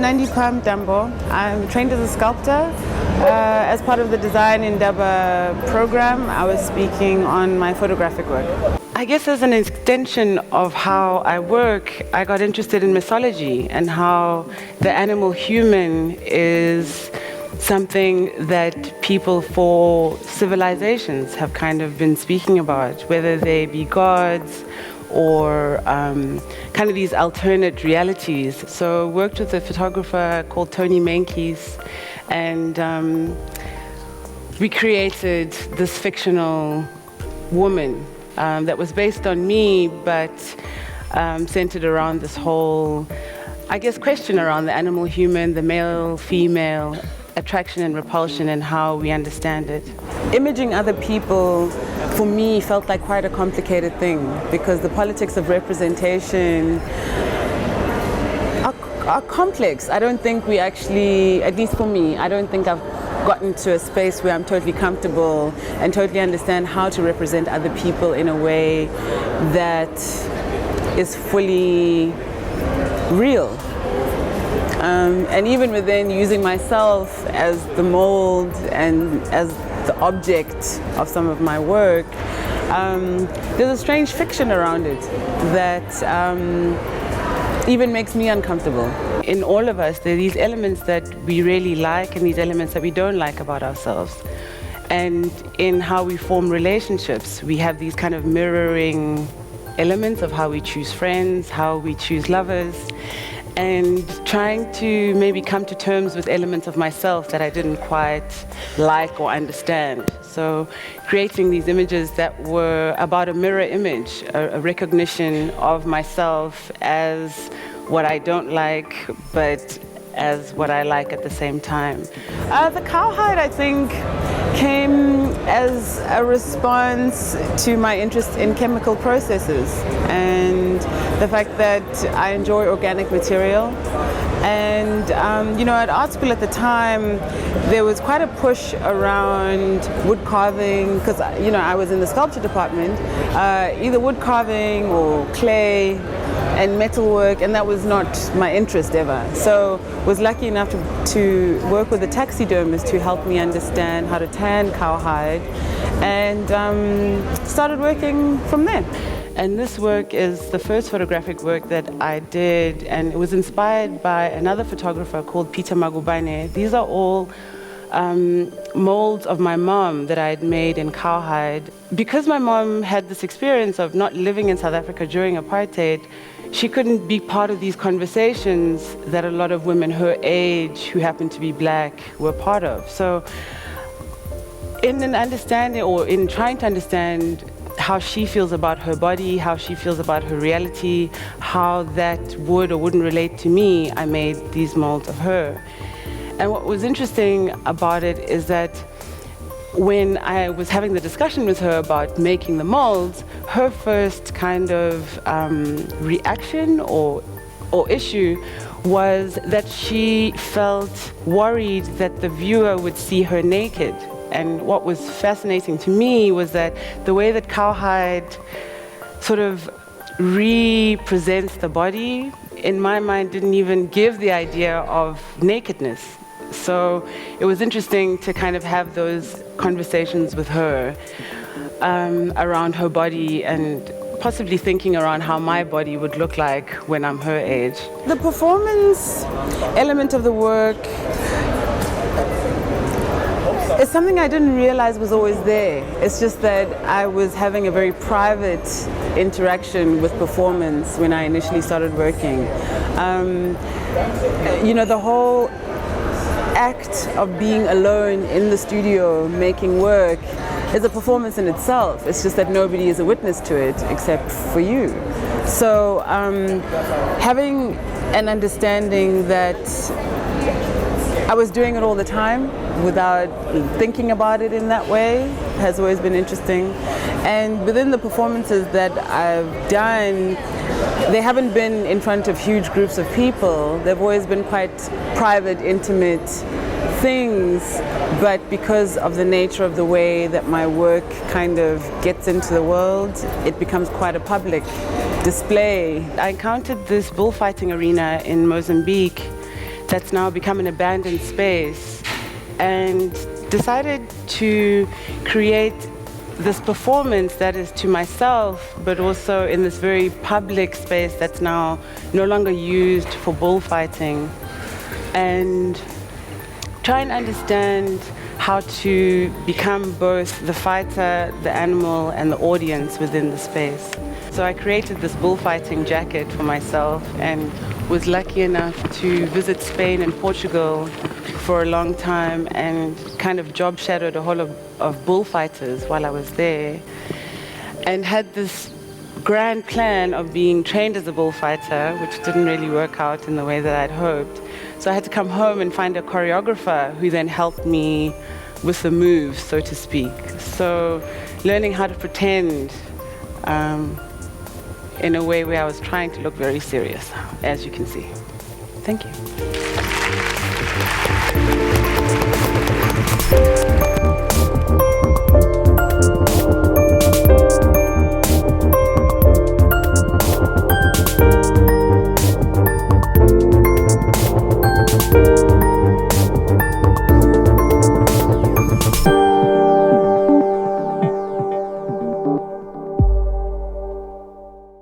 Nandipha Mntambo. I'm trained as a sculptor. As part of the Design Indaba program, I was speaking on my photographic work. I guess as an extension of how I work, I got interested in mythology and how the animal human is something that people for civilizations have kind of been speaking about, whether they be gods or kind of these alternate realities. So I worked with a photographer called Tony Meintjes, and we created this fictional woman that was based on me, but centered around this whole, I guess, question around the animal human, the male-female attraction and repulsion, and how we understand it. Imaging other people, for me, felt like quite a complicated thing, because the politics of representation are complex. I don't think we actually, at least for me, I don't think I've gotten to a space where I'm totally comfortable and totally understand how to represent other people in a way that is fully real. And even within using myself as the mold and as the object of some of my work, there's a strange fiction around it that even makes me uncomfortable. In all of us, there are these elements that we really like and these elements that we don't like about ourselves. And in how we form relationships, we have these kind of mirroring elements of how we choose friends, how we choose lovers, and trying to maybe come to terms with elements of myself that I didn't quite like or understand. So creating these images that were about a mirror image, a recognition of myself as what I don't like, but as what I like at the same time. The cowhide, I think, came as a response to my interest in chemical processes and the fact that I enjoy organic material. And at art school at the time, there was quite a push around wood carving, because I was in the sculpture department, either wood carving or clay and metalwork, and that was not my interest ever. So was lucky enough to work with a taxidermist who helped me understand how to tan cowhide, and started working from there. And this work is the first photographic work that I did, and it was inspired by another photographer called Peter Magubane. These are all molds of my mom that I had made in cowhide. Because my mom had this experience of not living in South Africa during apartheid, she couldn't be part of these conversations that a lot of women her age who happened to be black were part of. So in an understanding, or in trying to understand how she feels about her body, how she feels about her reality, how that would or wouldn't relate to me, I made these molds of her. And what was interesting about it is that when I was having the discussion with her about making the molds, her first kind of reaction or issue was that she felt worried that the viewer would see her naked. And what was fascinating to me was that the way that cowhide sort of represents the body, in my mind, didn't even give the idea of nakedness. So it was interesting to kind of have those conversations with her around her body, and possibly thinking around how my body would look like when I'm her age. The performance element of the work is something I didn't realize was always there. It's just that I was having a very private interaction with performance when I initially started working. The whole act of being alone in the studio making work is a performance in itself. It's just that nobody is a witness to it except for you. So having an understanding that I was doing it all the time without thinking about it in that way has always been interesting. And within the performances that I've done, they haven't been in front of huge groups of people. They've always been quite private, intimate things, but because of the nature of the way that my work kind of gets into the world, it becomes quite a public display. I encountered this bullfighting arena in Mozambique that's now become an abandoned space, and decided to create this performance that is to myself, but also in this very public space that's now no longer used for bullfighting, and try and understand how to become both the fighter, the animal, and the audience within the space. So I created this bullfighting jacket for myself and was lucky enough to visit Spain and Portugal for a long time and kind of job shadowed a whole of bullfighters while I was there, and had this grand plan of being trained as a bullfighter, which didn't really work out in the way that I'd hoped. So I had to come home and find a choreographer who then helped me with the moves, so to speak. So learning how to pretend in a way where I was trying to look very serious, as you can see. Thank you.